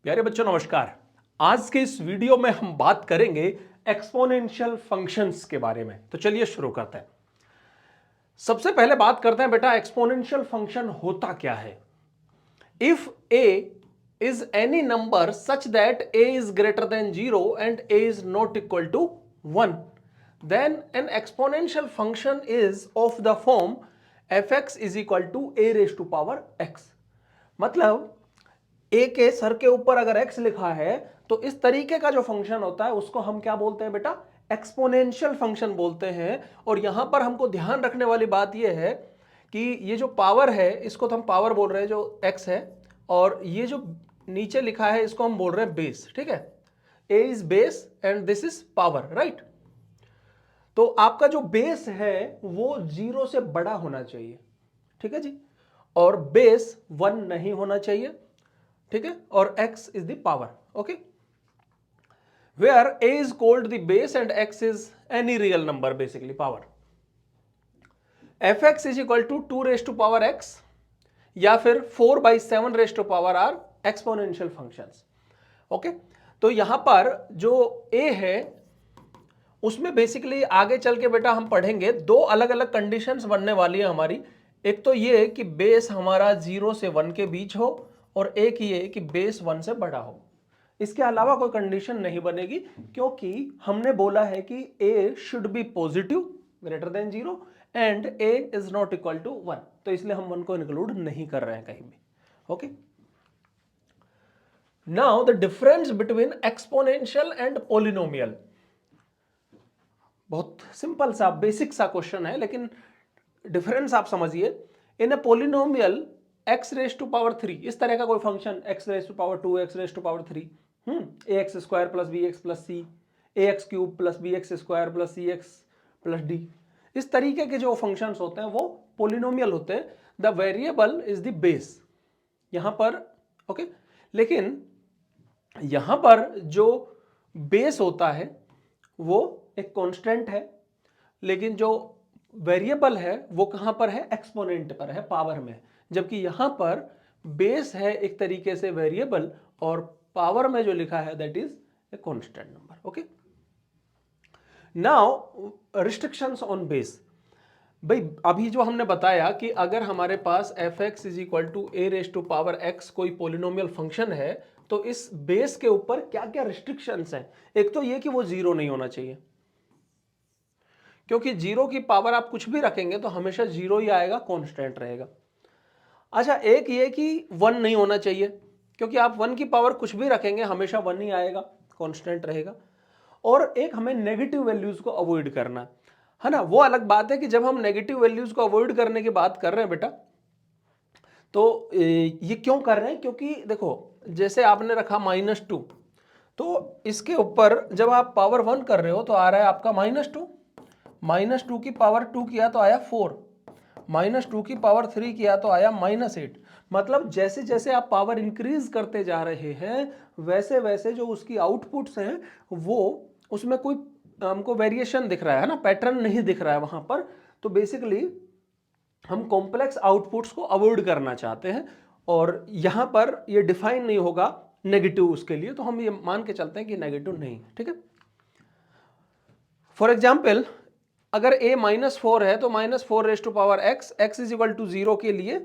प्यारे बच्चों नमस्कार। आज के इस वीडियो में हम बात करेंगे एक्सपोनेंशियल फंक्शंस के बारे में। तो चलिए शुरू करते हैं। सबसे पहले बात करते हैं बेटा एक्सपोनेंशियल फंक्शन होता क्या है। If a is any number such that a is greater than 0 and a is not equal to 1, then an exponential function is of the form fx is equal to a raised to power x। मतलब a के sir के ऊपर अगर x लिखा है तो इस तरीके का जो फंक्शन होता है उसको हम क्या बोलते हैं बेटा, एक्सपोनेंशियल फंक्शन बोलते हैं। और यहां पर हमको ध्यान रखने वाली बात यह है कि ये जो पावर है इसको तो हम पावर बोल रहे हैं जो x है, और ये जो नीचे लिखा है इसको हम बोल रहे हैं बेस। ठीक है, a is base and this is power, right. तो आपका जो बेस है वो 0 से बड़ा होना चाहिए, ठीक है जी, और बेस 1 नहीं होना चाहिए, ठीक है, और x is the power. Okay, where a is called the base and x is any real number, basically power. fx is equal to 2 raise to power x या फिर 4/7 raise to power r exponential functions. Okay, तो यहां पर जो a है उसमें basically आगे चल के बेटा हम पढ़ेंगे दो अलग अलग कंडीशंस बनने वाली है हमारी। एक तो ये कि बेस हमारा 0 से 1 के बीच हो, और एक ये कि बेस 1 से बड़ा हो। इसके अलावा कोई कंडीशन नहीं बनेगी, क्योंकि हमने बोला है कि a should be positive greater than 0 and a is not equal to 1, तो इसलिए हम 1 को इंक्लूड नहीं कर रहे हैं कहीं भी। Okay, now the difference between exponential and polynomial. बहुत सिंपल सा बेसिक सा क्वेश्चन है, लेकिन डिफरेंस आप समझिए। In a polynomial x raise to power 3, इस तरह का कोई function x raise to power 2, x raise to power 3, ax square plus b x plus c, ax cube plus b x square plus c x plus d, इस तरीके के जो functions होते हैं वो पोलिनोमियल होते हैं। The variable is the base यहां पर। ओके, लेकिन यहां पर जो बेस होता है वो एक कांस्टेंट है, लेकिन जो वेरिएबल है वो कहां पर है, एक्सपोनेंट पर है, पावर में। जबकि यहां पर बेस है एक तरीके से वेरिएबल, और पावर में जो लिखा है that is a constant number. Okay, now restrictions on base. भाई अभी जो हमने बताया कि अगर हमारे पास fx is equal to a raise to power x कोई पोलिनोमियल फंक्शन है, तो इस बेस के ऊपर क्या क्या रिस्ट्रिक्शंस हैं। एक तो ये कि वो 0 नहीं होना चाहिए, क्योंकि 0 की पावर आप कुछ भी रखेंगे तो हमेशा 0 ही आएगा, कांस्टेंट रहेगा। अच्छा, एक ये कि 1 नहीं होना चाहिए, क्योंकि आप 1 की पावर कुछ भी रखेंगे हमेशा 1 ही आएगा, कांस्टेंट रहेगा। और एक हमें नेगेटिव वैल्यूज को अवॉइड करना है ना। वो अलग बात है कि जब हम नेगेटिव वैल्यूज को अवॉइड करने की बात कर रहे हैं बेटा, तो ये क्यों कर रहे हैं, क्योंकि देखो जैसे आपने रखा -2, तो इसके ऊपर जब आप पावर 1 कर रहे हो तो आ रहा है आपका -2, -2 की पावर 2 किया तो आया 4, -2 की पावर 3 किया तो आया -8। मतलब जैसे जैसे आप पावर इंक्रीज करते जा रहे हैं वैसे वैसे जो उसकी आउटपुट्स हैं वो उसमें कोई हमको वेरिएशन दिख रहा है ना, पैटर्न नहीं दिख रहा है वहां पर। तो बेसिकली हम कॉम्प्लेक्स आउटपुट्स को अवॉइड करना चाहते हैं, और यहां पर ये डिफाइन नहीं होगा नेगेटिव उसके लिए, तो हम ये मान के चलते हैं कि नेगेटिव नहीं। ठीक है, फॉर एग्जाम्पल अगर a -4 है तो -4 raise to power x is equal to 0 के लिए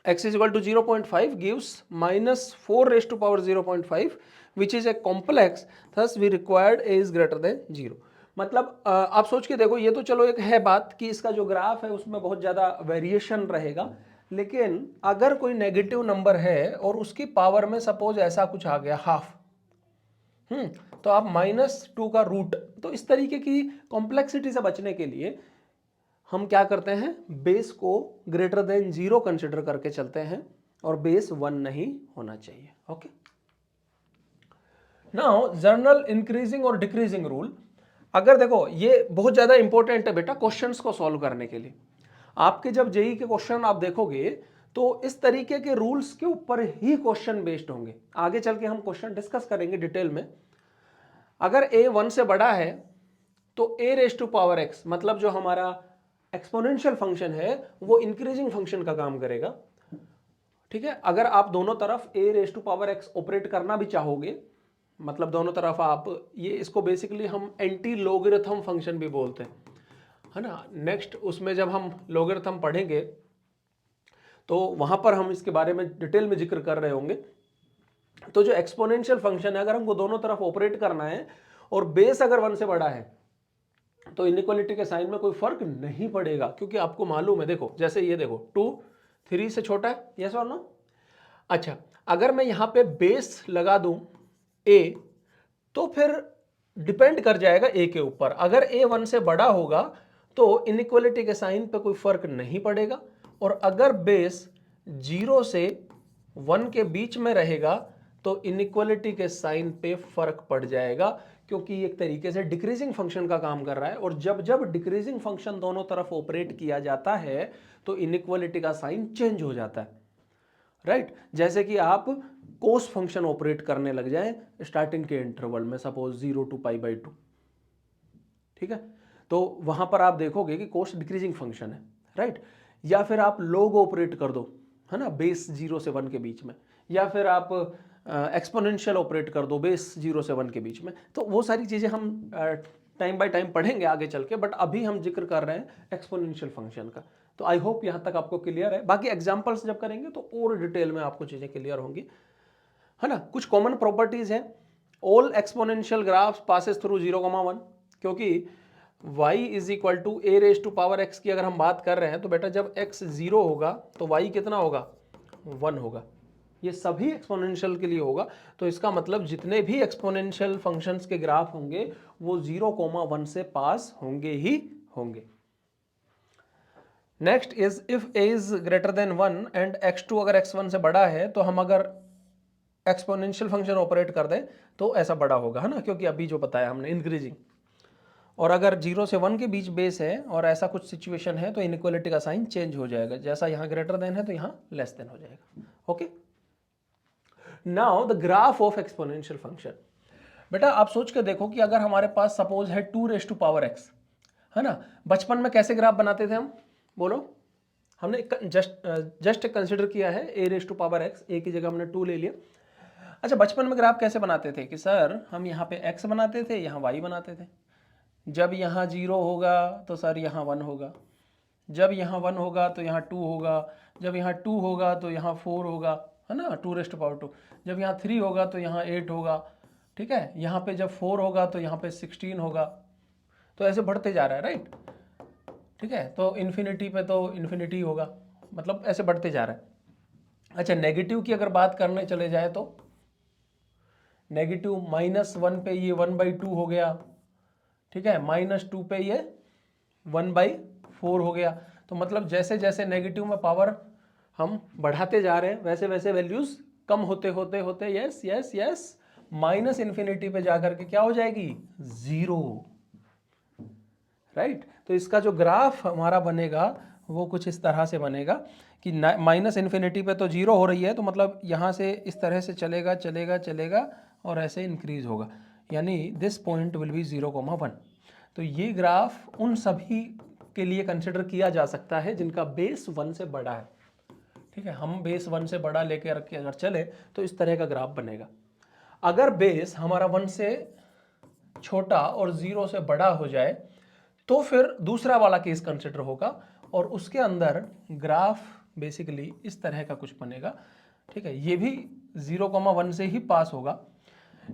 x is equal to 0.5 gives -4 raise to power 0.5 which is a complex, thus we required a is greater than 0। मतलब आप सोच के देखो, ये तो चलो एक है बात कि इसका जो ग्राफ है उसमें बहुत ज्यादा वेरिएशन रहेगा, लेकिन अगर कोई नेगेटिव नंबर है और उसकी पावर में सपोज ऐसा कुछ आ गया हाफ, तो आप -2 का रूट, तो इस तरीके की कॉम्प्लेक्सिटी से बचने के लिए हम क्या करते हैं, बेस को ग्रेटर देन 0 कंसिडर करके चलते हैं, और बेस 1 नहीं होना चाहिए। ओके, नाउ जनरल इंक्रीजिंग और डिक्रीजिंग रूल। अगर देखो ये बहुत ज्यादा इंपॉर्टेंट है बेटा क्वेश्चंस को सॉल्व करने के लिए। आपके जब जेई के क्वेश्चन आप देखोगे तो इस तरीके के रूल्स के ऊपर ही क्वेश्चन बेस्ड होंगे। आगे चल के हम क्वेश्चन डिस्कस करेंगे डिटेल में। अगर a 1 से बड़ा है तो a raise to power x, मतलब जो हमारा एक्सपोनेंशियल फंक्शन है वो इंक्रीजिंग फंक्शन का काम करेगा। ठीक है, अगर आप दोनों तरफ a raise to power x operate करना भी चाहोगे, मतलब दोनों तरफ आप, ये इसको बेसिकली हम एंटी लोगरिथम फंक्शन भी बोलते हैं, है ना। नेक्स्ट उसमें जब हम लोगरिथम पढ़ेंगे तो वहां पर हम इसके बारे में डिटेल में जिक्र कर रहे होंगे। तो जो एक्सपोनेंशियल फंक्शन है, अगर हमको दोनों तरफ ऑपरेट करना है और बेस अगर 1 से बड़ा है तो इनइक्वालिटी के साइन में कोई फर्क नहीं पड़ेगा, क्योंकि आपको मालूम है, देखो जैसे ये देखो 2 3 से छोटा है, यस और नो। अच्छा, अगर मैं यहां पे बेस लगा दूं a, तो फिर डिपेंड कर जाएगा a के ऊपर। अगर a 1 से बड़ा होगा तो इनइक्वालिटी के साइन पे कोई फर्क नहीं पड़ेगा, और अगर बेस 0 से 1 के बीच में रहेगा तो इनइक्वालिटी के साइन पे फर्क पड़ जाएगा, क्योंकि एक तरीके से डिक्रीजिंग फंक्शन का काम कर रहा है, और जब जब डिक्रीजिंग फंक्शन दोनों तरफ ऑपरेट किया जाता है तो इनइक्वालिटी का साइन चेंज हो जाता है, राइट। जैसे कि आप कोस फंक्शन ऑपरेट करने लग जाएं स्टार्टिंग के इंटरवल में, सपोज 0 to π/2, ठीक है, तो वहां पर आप देखोगे कि कोस डिक्रीजिंग फंक्शन है, राइट। या फिर आप लोग ऑपरेट कर दो, है ना, बेस 0 से 1 के बीच में, या फिर आप एक्सपोनेंशियल ऑपरेट कर दो बेस 0 से 1 के बीच में। तो वो सारी चीजें हम टाइम बाय टाइम पढ़ेंगे आगे चल के, बट अभी हम जिक्र कर रहे हैं एक्सपोनेंशियल फंक्शन का। तो आई होप यहां तक आपको क्लियर है, बाकी एग्जांपल्स जब करेंगे तो और डिटेल में आपको चीजें क्लियर होंगी, है ना। कुछ कॉमन प्रॉपर्टीज हैं, all exponential graphs passes through 0,1, क्योंकि y is equal to a raise to power x की अगर हम बात कर रहे हैं तो बेटा जब x 0 होगा तो y कितना होगा, 1 होगा। ये सभी एक्सपोनेंशियल के लिए होगा, तो इसका मतलब जितने भी एक्सपोनेंशियल फंक्शंस के ग्राफ होंगे वो 0,1 से पास होंगे ही होंगे। Next is if a is greater then 1 and x2 अगर x1 से बड़ा है, तो हम अगर एक्सपोनेंशियल फंक्शन ऑपरेट कर दें तो ऐसा बड़ा होगा, है ना, क्योंकि अभी जो बताया हमने इंक्रीजिंग। और अगर 0 से 1 के बीच बेस है और ऐसा कुछ सिचुएशन है तो इनइक्वालिटी का साइन चेंज हो जाएगा, जैसा यहाँ ग्रेटर देन है तो यहाँ लेस देन हो जाएगा। Okay, now the graph of exponential function. बेटा आप सोच के देखो कि अगर हमारे पास सपोज है 2 रेज टू पावर x, है ना, बचपन में कैसे ग्राफ बनाते थे हम, बोलो। हमने जस्ट कंसिडर किया है a raise to power x, a की जगह हमने 2 ले लिया। अच्छा, बचपन में ग्राफ कैसे बनाते थे कि सर हम यहाँ पे x बनाते थे, यहाँ y बनाते थे। जब यहाँ 0 होगा तो सर यहाँ 1 होगा, जब यहाँ 1 होगा तो यहाँ 2 होगा, जब यहाँ 2 होगा तो यहाँ 4 होगा, है ना, 2 रेज़ टू पावर 2। जब यहाँ 3 होगा तो यहाँ 8 होगा, ठीक है। यहाँ पे जब 4 होगा तो यहाँ पे 16 होगा, तो ऐसे बढ़ते जा रहा है, राइट, ठीक है। तो इन्फिनिटी पे तो इन्फिनिटी होगा, मतलब ऐसे बढ़ते जा रहा है। अच्छा, नेगेटिव की अगर बात करने चले जाए तो नेगेटिव -1 पे ये 1/2 हो गया, ठीक है, -2 पे ये 1/4 हो गया। तो मतलब जैसे जैसे नेगेटिव में पावर हम बढ़ाते जा रहे हैं वैसे वैसे वैल्यूज कम होते होते होते yes yes yes minus infinity पे जाकर के क्या हो जाएगी, 0, राइट। तो इसका जो ग्राफ हमारा बनेगा वो कुछ इस तरह से बनेगा कि माइनस इन्फिनिटी पे तो 0 हो रही है, तो मतलब यहाँ से इस तरह से चलेगा चलेगा चलेगा और ऐसे इंक्रीज होगा, यानी दिस पॉइंट विल बी 0,1। तो ये ग्राफ उन सभी के लिए कंसिडर किया जा सकता है जिनका बेस 1 से बड़ा है, ठीक है। हम बेस 1 से बड़ा लेके रख के अगर चले तो इस तरह का ग्राफ बनेगा। अगर बेस हमारा 1 से छोटा और 0 से बड़ा हो जाए तो फिर दूसरा वाला केस कंसिडर होगा, और उसके अंदर ग्राफ बेसिकली इस तरह का कुछ बनेगा, ठीक है। ये भी 0,1 से ही पास होगा,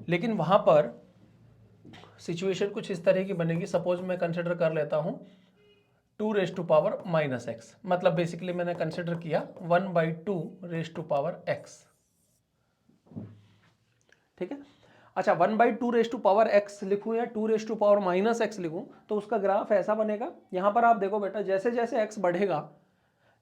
लेकिन वहां पर सिचुएशन कुछ इस तरह की बनेगी। सपोज मैं कंसिडर कर लेता हूं 2 रेज़ टू पावर -x, मतलब बेसिकली मैंने कंसिडर किया 1/2 रेज़ टू पावर x, ठीक है। अच्छा, 1/2 रेज़ टू पावर x लिखूं या 2 रेज़ टू पावर -x लिखूं, तो उसका ग्राफ ऐसा बनेगा। यहां पर आप देखो बेटा, जैसे जैसे x बढ़ेगा,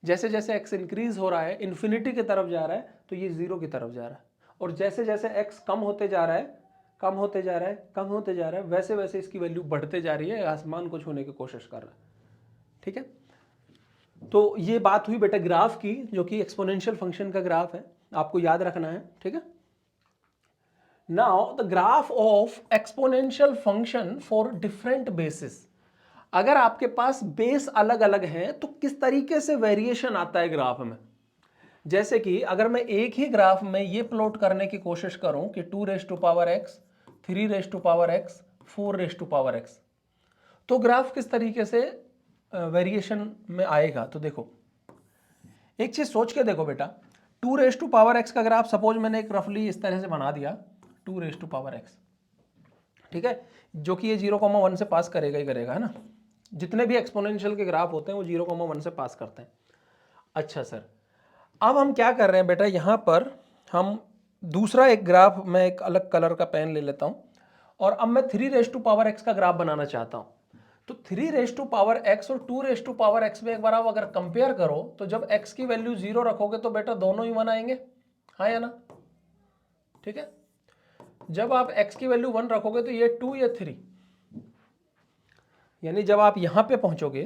जैसे जैसे x इंक्रीज हो रहा है, इन्फिनिटी की तरफ जा रहा है, तो ये 0 की तरफ जा रहा है, और जैसे जैसे x कम होते जा रहा है, कम होते जा रहा है, कम होते जा रहा है, वैसे वैसे इसकी वैल्यू बढ़ते जा रही है, आसमान को छूने की कोशिश कर रहा है, ठीक है। तो ये बात हुई बेटा ग्राफ की, जो कि एक्सपोनेंशियल फंक्शन का ग्राफ है, आपको याद रखना है, ठीक है। Now the graph of exponential function for different basis. अगर आपके पास बेस अलग अलग हैं तो किस तरीके से वेरिएशन आता है ग्राफ में, जैसे कि अगर मैं एक ही ग्राफ में ये प्लॉट करने की कोशिश करूं कि 2⁻x, 3⁻x, 4⁻x, तो ग्राफ किस तरीके से वेरिएशन में आएगा। तो देखो एक चीज सोच के देखो बेटा, 2⁻x का ग्राफ सपोज मैंने एक रफली इस तरह से बना दिया 2⁻x, ठीक है, जो कि ये 0,1 से पास करेगा ही करेगा, है ना। जितने भी एक्सपोनेंशियल के ग्राफ होते हैं वो 0,1 से पास करते हैं। अच्छा सर, अब हम क्या कर रहे हैं बेटा, यहाँ पर हम दूसरा एक ग्राफ, मैं एक अलग कलर का पेन ले लेता हूँ और अब मैं 3⁻x का ग्राफ बनाना चाहता हूँ। तो 3⁻x और 2⁻x में एक बार आप अगर कंपेयर करो तो जब x की वैल्यू 0 रखोगे तो बेटा दोनों ही 1 आएंगे, हाँ या ना, ठीक है। जब आप x की वैल्यू 1 रखोगे तो ये 2 या 3, यानी जब आप यहां पे पहुंचोगे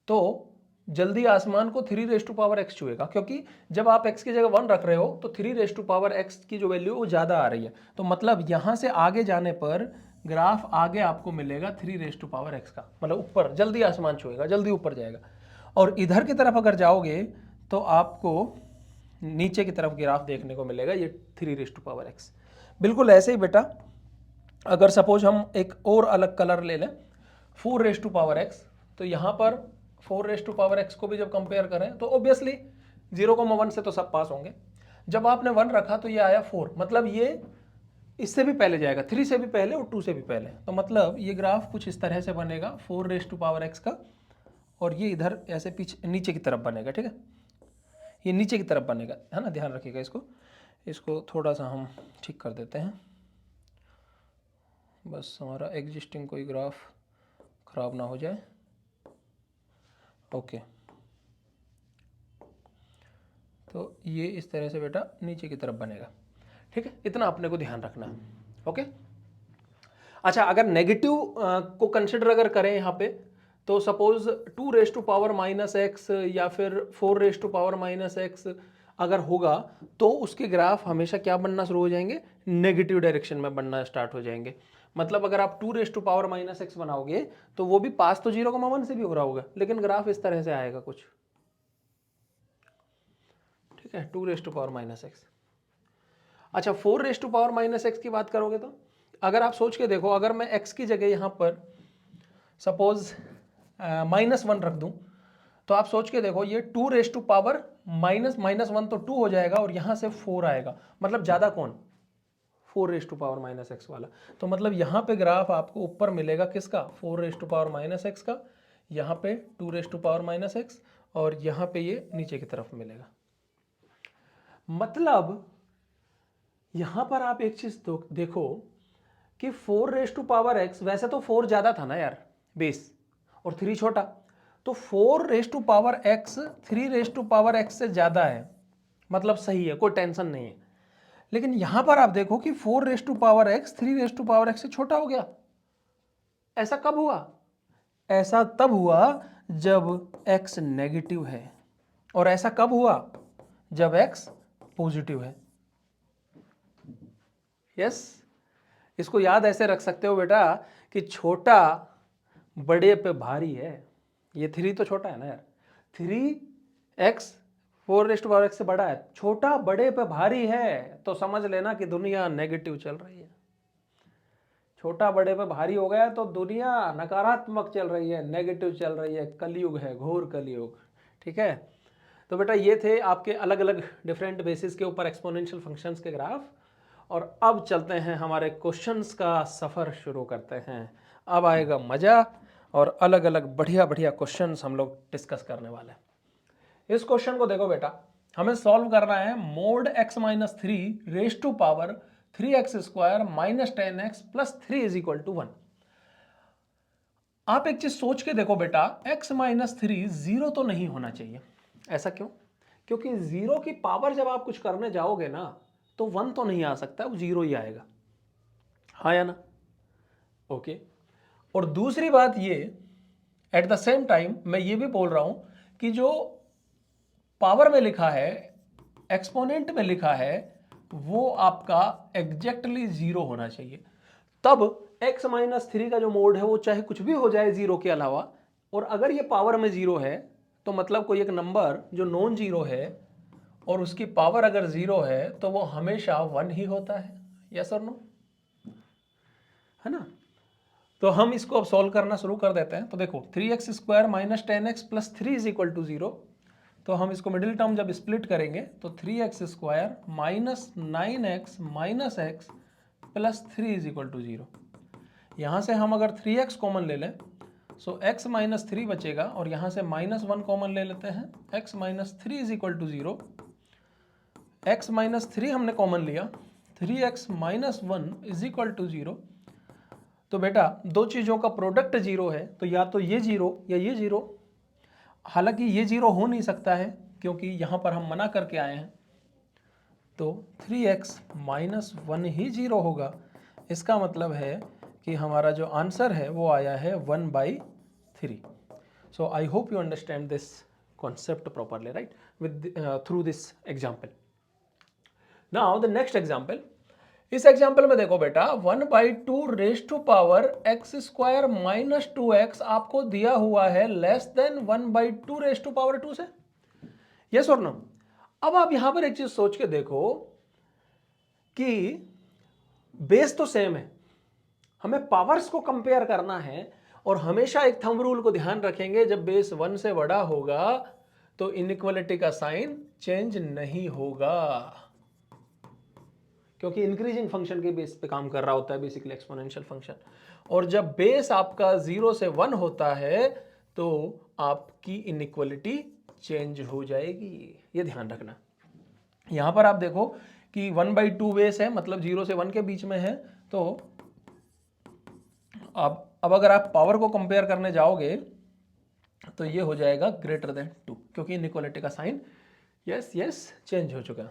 तो जल्दी आसमान को 3⁻x छुएगा, क्योंकि जब आप x की जगह 1 रख रहे हो तो 3⁻x की जो वैल्यू है वो ज्यादा आ रही है। तो मतलब यहां से आगे जाने पर ग्राफ आगे आपको मिलेगा 3⁻x का, मतलब ऊपर जल्दी आसमान छुएगा, जल्दी ऊपर जाएगा। और इधर की तरफ अगर जाओगे तो आपको नीचे की तरफ ग्राफ देखने को मिलेगा ये 3⁻x। बिल्कुल ऐसे ही बेटा, अगर सपोज हम एक और अलग कलर ले लें 4⁻x, तो यहां पर 4⁻x को भी जब कंपेयर करें तो ऑब्वियसली 0,1 से तो सब पास होंगे। जब आपने 1 रखा तो ये आया 4, मतलब ये इससे भी पहले जाएगा, 3 से भी पहले और 2 से भी पहले। तो मतलब ये ग्राफ कुछ इस तरह से बनेगा 4⁻x का, और ये इधर ऐसे पीछे नीचे की तरफ बनेगा, ठीक है, ये नीचे की तरफ बनेगा, है ना, ध्यान रखिएगा इसको थोड़ा सा हम ठीक कर देते हैं, बस हमारा एग्जिस्टिंग कोई ग्राफ खराब ना हो जाए। ओके, तो ये इस तरह से बेटा नीचे की तरफ बनेगा, ठीक है, इतना अपने को ध्यान रखना है। ओके, अच्छा, अगर नेगेटिव को कंसिडर अगर करें यहाँ पे, तो सपोज 2⁻x या फिर 4⁻x अगर होगा तो उसके ग्राफ हमेशा क्या बनना शुरू हो जाएंगे, नेगेटिव डायरेक्शन में बनना स्टार्ट हो जाएंगे। मतलब अगर आप 2⁻x बनाओगे तो वो भी पास तो 0,1 से भी हो रहा होगा, लेकिन ग्राफ इस तरह से आएगा कुछ, ठीक है, 2⁻x। अच्छा, 4⁻x की बात करोगे तो अगर आप सोच के देखो, अगर मैं x की जगह यहां पर सपोज -1 रख दूं, तो आप सोच के देखो ये 2⁻−1 तो 2 हो जाएगा और यहां से 4 आएगा, मतलब ज्यादा कौन, 4⁻x वाला। तो मतलब यहां पे ग्राफ आपको ऊपर मिलेगा किसका, 4⁻x का, यहां पे 2⁻x और यहां पे ये नीचे की तरफ मिलेगा। मतलब यहां पर आप एक चीज देखो कि 4⁻x, वैसे तो 4 ज्यादा था ना यार बेस, और 3 छोटा, तो 4⁻x 3⁻x से ज्यादा है, मतलब सही है, कोई टेंशन नहीं है। लेकिन यहां पर आप देखो कि 4⁻x 3⁻x से छोटा हो गया। ऐसा कब हुआ, ऐसा तब हुआ जब x नेगेटिव है, और ऐसा कब हुआ, जब x पॉजिटिव है। यस, इसको याद ऐसे रख सकते हो बेटा कि छोटा बड़े पे भारी है। ये 3 तो छोटा है ना यार, 3x 4⁻x से बड़ा है, छोटा बड़े पे भारी है, तो समझ लेना कि दुनिया नेगेटिव चल रही है। छोटा बड़े पे भारी हो गया तो दुनिया नकारात्मक चल रही है, नेगेटिव चल रही है, कलयुग है, घोर कलयुग, ठीक है। तो बेटा ये थे आपके अलग अलग डिफरेंट बेसिस के ऊपर एक्सपोनेंशियल फंक्शंस के ग्राफ, और अब चलते हैं हमारे क्वेश्चंस का सफ़र शुरू करते हैं। अब आएगा मज़ा, और अलग अलग बढ़िया बढ़िया क्वेश्चंस हम लोग डिस्कस करने वाले हैं। इस क्वेश्चन को देखो बेटा, हमें सॉल्व करना है mode x-3 raise to power 3x² - 10x + 3 = 1। आप एक चीज सोच के देखो बेटा, x-3 0 तो नहीं होना चाहिए। ऐसा क्यों, क्योंकि 0 की पावर जब आप कुछ करने जाओगे ना तो 1 तो नहीं आ सकता, वो 0 ही आएगा, हाँ या ना। ओके, और दूसरी बात ये, एट द सेम टाइम मैं ये भी बोल रहा हूं कि जो पावर में लिखा है, एक्सपोनेंट में लिखा है, वो आपका एग्जैक्टली 0 होना चाहिए। तब x-3 का जो मोड है वो चाहे कुछ भी हो जाए 0 के अलावा, और अगर ये पावर में 0 है तो मतलब कोई एक नंबर जो नॉन 0 है और उसकी पावर अगर 0 है तो वो हमेशा 1 ही होता है, यस और नो, है ना। तो हम इसको अब सॉल्व करना शुरू कर देते हैं। तो देखो 3x square minus 10x plus 3 is equal to 0। तो हम इसको मिडिल टर्म जब स्प्लिट करेंगे तो 3x square minus 9x minus x plus 3 is equal to 0। यहाँ से हम अगर 3x कॉमन ले लें सो x माइनस 3 बचेगा, और यहाँ से माइनस 1 कॉमन ले लेते हैं, x minus 3 is equal to 0। x minus 3 हमने कॉमन लिया, 3x minus 1 is equal to 0। तो बेटा दो चीज़ों का प्रोडक्ट 0 है, तो या तो ये 0 या ये 0। हालांकि ये 0 हो नहीं सकता है क्योंकि यहाँ पर हम मना करके आए हैं, तो 3x माइनस 1 ही 0 होगा। इसका मतलब है कि हमारा जो आंसर है वो आया है 1/3। So I hope you understand this concept properly, right, with through this example. Now the next example, इस एग्जाम्पल में देखो बेटा 1/2 raise to power x square minus 2x आपको दिया हुआ है less than 1/2 raise to power 2 से, यस और नो। अब आप यहां पर एक चीज सोच के देखो कि बेस तो सेम है, हमें पावर्स को कंपेयर करना है, और हमेशा एक थंब रूल को ध्यान रखेंगे, जब बेस 1 से बड़ा होगा तो इनइक्वालिटी का साइन चेंज नहीं होगा, क्योंकि इंक्रीजिंग फंक्शन के बेस पे काम कर रहा होता है बेसिकली एक्सपोनेंशियल फंक्शन। और जब बेस आपका 0 से 1 होता है तो आपकी इनइक्वालिटी चेंज हो जाएगी, ये ध्यान रखना। यहां पर आप देखो कि 1/2 बेस है, मतलब 0 से 1 के बीच में है। तो अब अगर आप पावर को कंपेयर करने जाओगे तो ये हो जाएगा ग्रेटर देन 2, क्योंकि इनइक्वालिटी का साइन यस चेंज हो चुका है।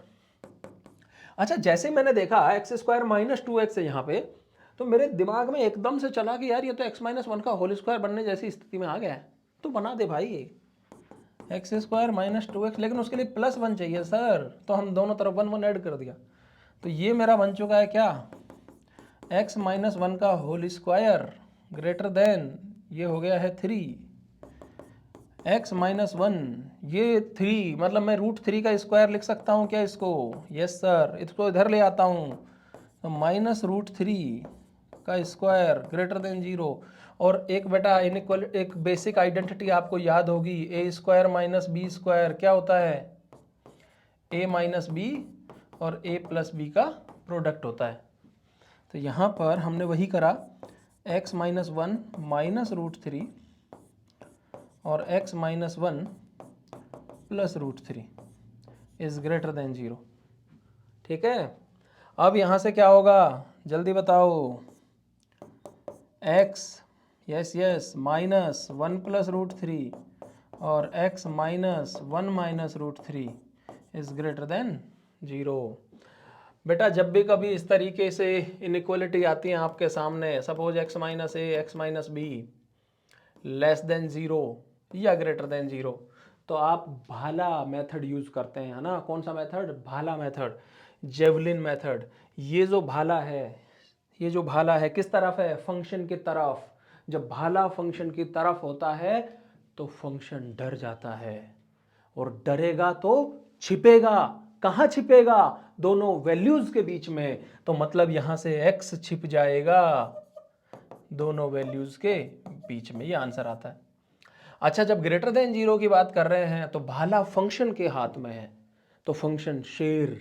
अच्छा, जैसे मैंने देखा एक्स स्क्वायर माइनस 2x है यहाँ पे, तो मेरे दिमाग में एकदम से चला कि यार ये तो x माइनस 1 का होल स्क्वायर बनने जैसी स्थिति में आ गया है, तो बना दे भाई एक्स स्क्वायर माइनस 2x, लेकिन उसके लिए प्लस 1 चाहिए सर, तो हम दोनों तरफ 1 1 ऐड कर दिया, तो ये मेरा बन चुका है क्या, x माइनस 1 का होल स्क्वायर ग्रेटर देन, ये हो गया है 3, x माइनस 1, ये 3, मतलब मैं √3 का स्क्वायर लिख सकता हूँ क्या इसको, यस सर, इसको इधर ले आता हूँ, तो माइनस √3 का स्क्वायर ग्रेटर देन 0। और एक बेटा इनइक्वल, एक बेसिक आइडेंटिटी आपको याद होगी, ए स्क्वायर माइनस बी स्क्वायर क्या होता है, a माइनस बी और a प्लस बी का प्रोडक्ट होता है। तो यहाँ पर हमने वही करा, x माइनस 1 माइनस √3 और x minus 1 plus √3 is greater than 0, ठीक है। अब यहाँ से क्या होगा जल्दी बताओ, x यस माइनस 1 प्लस √3 और x minus 1 minus √3 is greater than 0। बेटा जब भी कभी इस तरीके से इनइक्वालिटी आती है आपके सामने, suppose x minus A x minus be less than 0 या ग्रेटर देन 0, तो आप भाला मेथड यूज करते हैं, है ना। कौन सा मेथड, भाला मेथड, जेवलिन मेथड। ये जो भाला है किस तरफ है, फंक्शन की तरफ। जब भाला फंक्शन की तरफ होता है तो फंक्शन डर जाता है, और डरेगा तो छिपेगा। कहाँ छिपेगा, दोनों वैल्यूज के बीच में, तो मतलब यहां से x छिप जाएगा दोनों वैल्यूज के बीच में, ये आंसर आता है। अच्छा, जब ग्रेटर देन 0 की बात कर रहे हैं तो भाला फंक्शन के हाथ में है, तो फंक्शन शेर,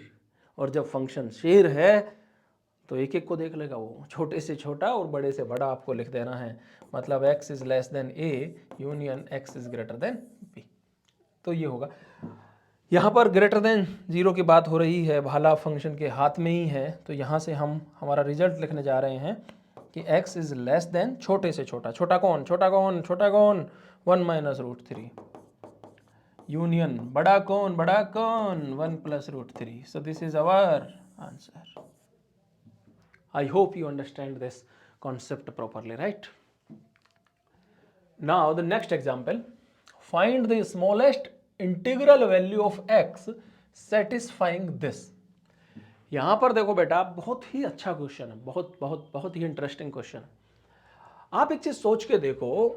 और जब फंक्शन शेर है तो एक एक को देख लेगा वो, छोटे से छोटा और बड़े से बड़ा आपको लिख देना है, मतलब x is less than a union x is greater then b। तो ये होगा, यहाँ पर ग्रेटर देन 0 की बात हो रही है, भाला फंक्शन के हाथ में ही है, तो यहाँ से हम हमारा रिजल्ट लिखने जा रहे हैं कि x इज लेस देन छोटे से छोटा, छोटा कौन 1 माइनस √3 यूनियन बड़ा कौन 1 plus √3। So this is our answer. I hope you understand this concept properly, right? Now the next example, find the smallest integral value of x satisfying this। यहां पर देखो बेटा बहुत ही अच्छा क्वेश्चन है, बहुत ही इंटरेस्टिंग क्वेश्चन है। आप एक चीज सोच के देखो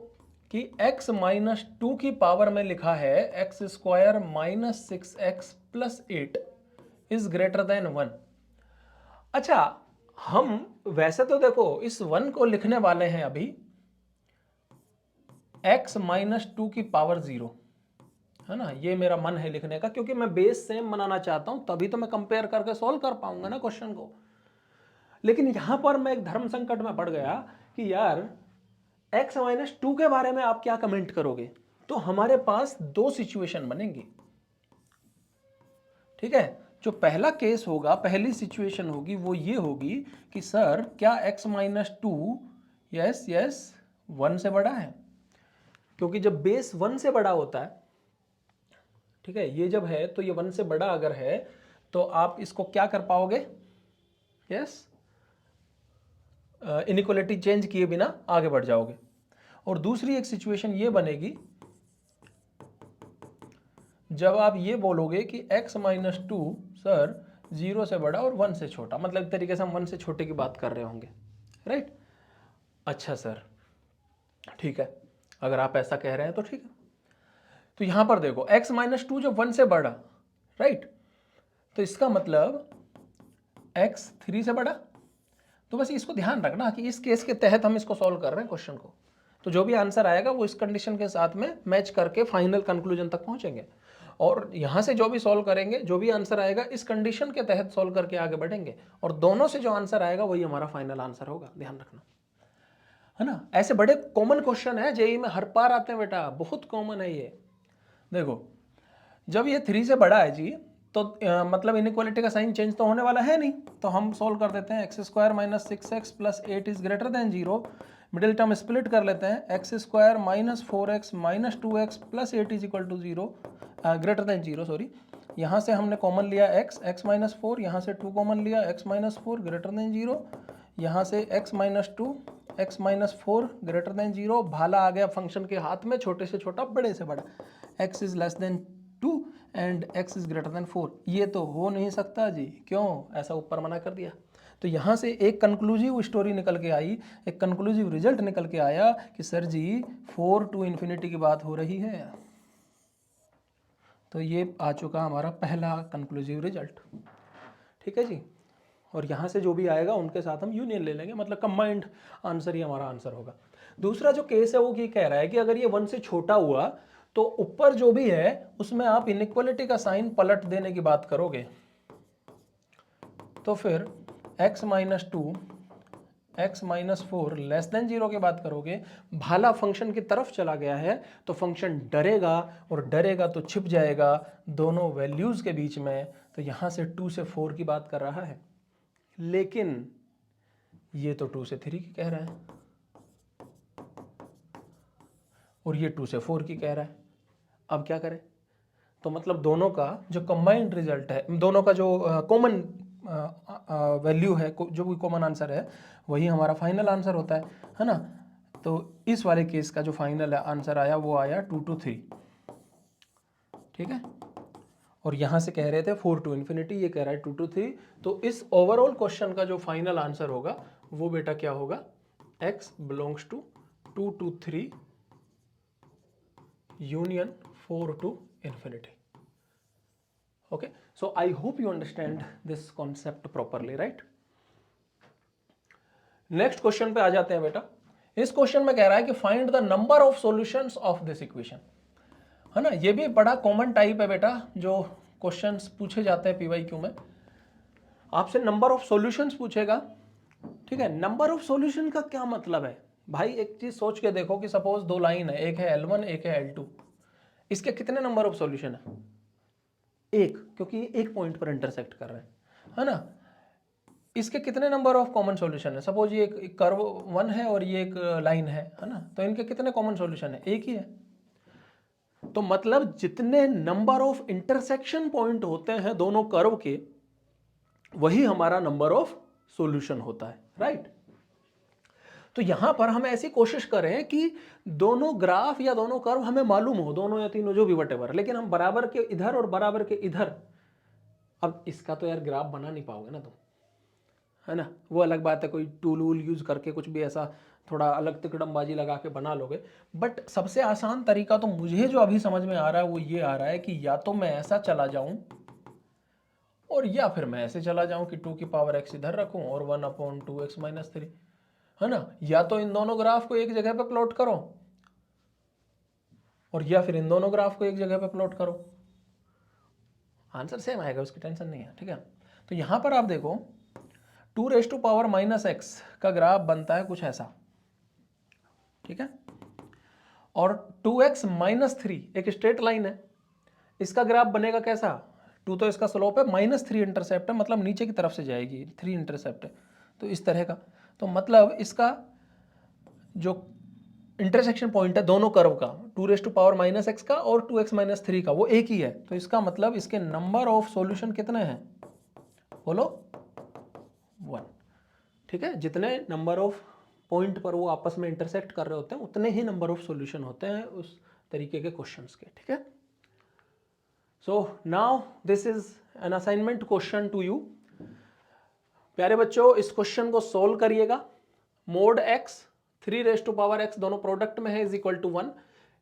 कि x माइनस 2 की पावर में लिखा है x square minus 6x plus 8 is greater then 1। अच्छा, हम वैसे तो देखो इस 1 को लिखने वाले हैं अभी x माइनस 2 की पावर 0, है ना, ये मेरा मन है लिखने का, क्योंकि मैं बेस सेम बनाना चाहता हूं, तभी तो मैं कंपेयर करके सॉल्व कर पाऊंगा ना क्वेश्चन को। लेकिन यहां पर मैं एक धर्म संकट में पड़ गया कि यार x माइनस 2 के बारे में आप क्या कमेंट करोगे। तो हमारे पास दो सिचुएशन बनेंगी, ठीक है। जो पहला केस होगा, पहली सिचुएशन होगी वो ये होगी कि सर क्या x माइनस 2 यस 1 से बड़ा है, क्योंकि जब बेस 1 से बड़ा होता है, ठीक है, ये जब है तो ये 1 से बड़ा अगर है तो आप इसको क्या कर पाओगे, यस, इनइक्वालिटी चेंज किए बिना आगे बढ़ जाओगे। और दूसरी एक सिचुएशन ये बनेगी जब आप ये बोलोगे कि x माइनस 2 सर 0 से बड़ा और 1 से छोटा, मतलब एक तरीके से हम 1 से छोटे की बात कर रहे होंगे, राइट। अच्छा सर, ठीक है, अगर आप ऐसा कह रहे हैं तो ठीक है। तो यहां पर देखो x माइनस 2 जब 1 से बड़ा, राइट, तो इसका मतलब x 3 से बड़ा। तो बस इसको ध्यान रखना कि इस केस के तहत हम इसको सॉल्व कर रहे हैं क्वेश्चन को, तो जो भी आंसर आएगा वो इस कंडीशन के साथ में मैच करके फाइनल कंक्लूजन तक पहुंचेंगे। और यहां से जो भी सॉल्व करेंगे, जो भी आंसर आएगा इस कंडीशन के तहत सॉल्व करके आगे बढ़ेंगे, और दोनों से जो आंसर आएगा वही हमारा फाइनल आंसर होगा, ध्यान रखना, है ना। ऐसे बड़े कॉमन क्वेश्चन है जेईई में, हर बार आते हैं बेटा, बहुत कॉमन है ये। देखो जब ये 3 से बड़ा है जी, तो मतलब इनइक्वालिटी का साइन चेंज तो होने वाला है नहीं, तो हम सोल्व कर देते हैं। X square minus 6x plus 8 is greater than 0, middle term split कर लेते हैं, x square minus 4x minus 2x plus 8 is equal to 0, greater than 0, sorry. यहाँ से हमने कॉमन लिया x माइनस 4, यहाँ से 2 कॉमन लिया, x माइनस 4 ग्रेटर देन 0, यहाँ से x minus 2, x minus 4 greater than 0, भाला आ गया फंक्शन के हाथ में, छोटे से छोटा बड़े से बड़ा, x is less than 2 and x is greater then 4। ये तो हो नहीं सकता जी, क्यों, ऐसा ऊपर मना कर दिया। तो यहाँ से एक कंक्लूसिव स्टोरी निकल के आई, एक कंक्लूसिव रिजल्ट निकल के आया कि सर जी 4 टू इन्फिनिटी की बात हो रही है। तो ये आ चुका हमारा पहला कंक्लूसिव रिजल्ट, ठीक है जी। और यहाँ से जो भी आएगा उनके साथ हम यूनियन ले लेंगे, मतलब कंबाइंड आंसर ही हमारा आंसर होगा। दूसरा जो केस है वो ये कह रहा है कि अगर ये 1 से छोटा हुआ तो ऊपर जो भी है उसमें आप इनइक्वालिटी का साइन पलट देने की बात करोगे, तो फिर x minus 2 x minus 4 less than 0 की बात करोगे, भाला फंक्शन की तरफ चला गया है तो फंक्शन डरेगा, और डरेगा तो छिप जाएगा दोनों वैल्यूज के बीच में। तो यहां से 2 से 4 की बात कर रहा है, लेकिन ये तो 2 से 3 की कह रहा है, और ये 2 से 4 की कह रहा है। अब क्या करें, तो मतलब दोनों का जो कंबाइंड रिजल्ट है, दोनों का जो कॉमन वैल्यू है, जो भी कॉमन आंसर है वही हमारा फाइनल आंसर होता है ना। तो इस वाले केस का जो फाइनल आंसर आया वो आया 2 to 3, ठीक है। और यहां से कह रहे थे 4 टू इन्फिनिटी, ये कह रहा है 2 to 3। तो इस ओवरऑल क्वेश्चन का जो फाइनल आंसर होगा वो बेटा क्या होगा, x belongs to 2 to 3 union 4 to infinity. Okay, so I hope you understand this concept properly, right? Next question पे आ जाते हैं बेटा। इस क्वेश्चन में कह रहा है कि find the number of solutions of this equation, है ना। ये भी बड़ा कॉमन टाइप है बेटा, जो क्वेश्चंस पूछे जाते हैं पीवाईक्यू में, आपसे नंबर ऑफ सॉल्यूशंस पूछेगा, ठीक है। नंबर ऑफ सॉल्यूशन का क्या मतलब है भाई, एक चीज सोच के देखो कि सपोज दो लाइन है, एक है L1 एक है L2, इसके कितने नंबर ऑफ सॉल्यूशन है, एक, क्योंकि एक पॉइंट पर इंटरसेक्ट कर रहे हैं, है ना। इसके कितने नंबर ऑफ कॉमन सॉल्यूशन है, सपोज ये एक कर्व 1 है और ये एक लाइन है ना, तो इनके कितने कॉमन सॉल्यूशन है, एक ही है। तो मतलब जितने नंबर ऑफ इंटरसेक्शन पॉइंट होते हैं दोनों कर्व के, वही हमारा नंबर ऑफ सॉल्यूशन होता है, राइट। तो यहां पर हम ऐसी कोशिश करें कि दोनों ग्राफ या दोनों कर्व हमें मालूम हो, दोनों या तीनों जो भी वटेवर, लेकिन हम बराबर के इधर और बराबर के इधर, अब इसका तो यार ग्राफ बना नहीं पाओगे ना तुम, है ना। वो अलग बात है, कोई टूल वूल यूज करके कुछ भी ऐसा थोड़ा अलग तिकड़मबाजी लगा के बना लोगे, बट सबसे आसान तरीका तो मुझे जो अभी समझ में आ रहा है वो ये आ रहा है कि या तो मैं ऐसा चला जाऊं, और या फिर मैं ऐसे चला जाऊं कि 2 की पावर x इधर रखूं और 1/2x-3, है ना। या तो इन दोनों ग्राफ को एक जगह पे प्लॉट करो और या फिर इन दोनों ग्राफ को एक जगह पे प्लॉट करो, आंसर सेम आएगा, उसकी टेंशन नहीं है, ठीक है। तो यहां पर आप देखो 2⁻⁻x का ग्राफ बनता है कुछ ऐसा, ठीक है। और 2x-3 एक स्ट्रेट लाइन है, इसका ग्राफ बनेगा कैसा, 2 तो इसका स्लोप है, -3 इंटरसेप्ट है, मतलब नीचे की तरफ से जाएगी, 3 इंटरसेप्ट है, तो इस तरह का। तो मतलब इसका जो इंटरसेक्शन पॉइंट है दोनों कर्व का, 2⁻⁻x का और 2x-3 का, वो एक ही है। तो इसका मतलब इसके नंबर ऑफ सॉल्यूशन कितने हैं, बोलो 1, ठीक है। जितने नंबर ऑफ पॉइंट पर वो आपस में इंटरसेक्ट कर रहे होते हैं उतने ही नंबर ऑफ सॉल्यूशन होते हैं उस तरीके के क्वेश्चंस के, ठीक है। So now this is an assignment question to you. प्यारे बच्चों, इस क्वेश्चन को सोल्व करिएगा। मोड x 3⁻x दोनों प्रोडक्ट में है =1।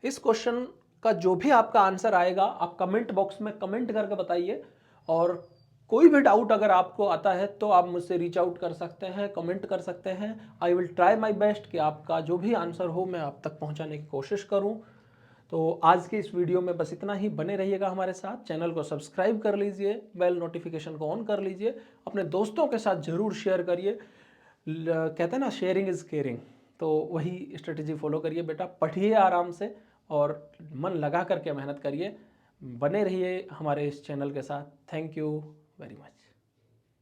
इस क्वेश्चन का जो भी आपका आंसर आएगा आप कमेंट बॉक्स में कमेंट करके बताइए, और कोई भी डाउट अगर आपको आता है तो आप मुझसे रीच आउट कर सकते हैं, कमेंट कर सकते हैं। I will try my best कि आपका जो भी आंसर हो मैं आप तक पहुंचाने की कोशिश करूं। तो आज की इस वीडियो में बस इतना ही, बने रहिएगा हमारे साथ, चैनल को सब्सक्राइब कर लीजिए, बेल नोटिफिकेशन को ऑन कर लीजिए, अपने दोस्तों के साथ ज़रूर शेयर करिए। कहते हैं ना, शेयरिंग इज़ केयरिंग, तो वही स्ट्रेटेजी फॉलो करिए बेटा। पढ़िए आराम से और मन लगा करके मेहनत करिए। बने रहिए हमारे इस चैनल के साथ। Thank you very much.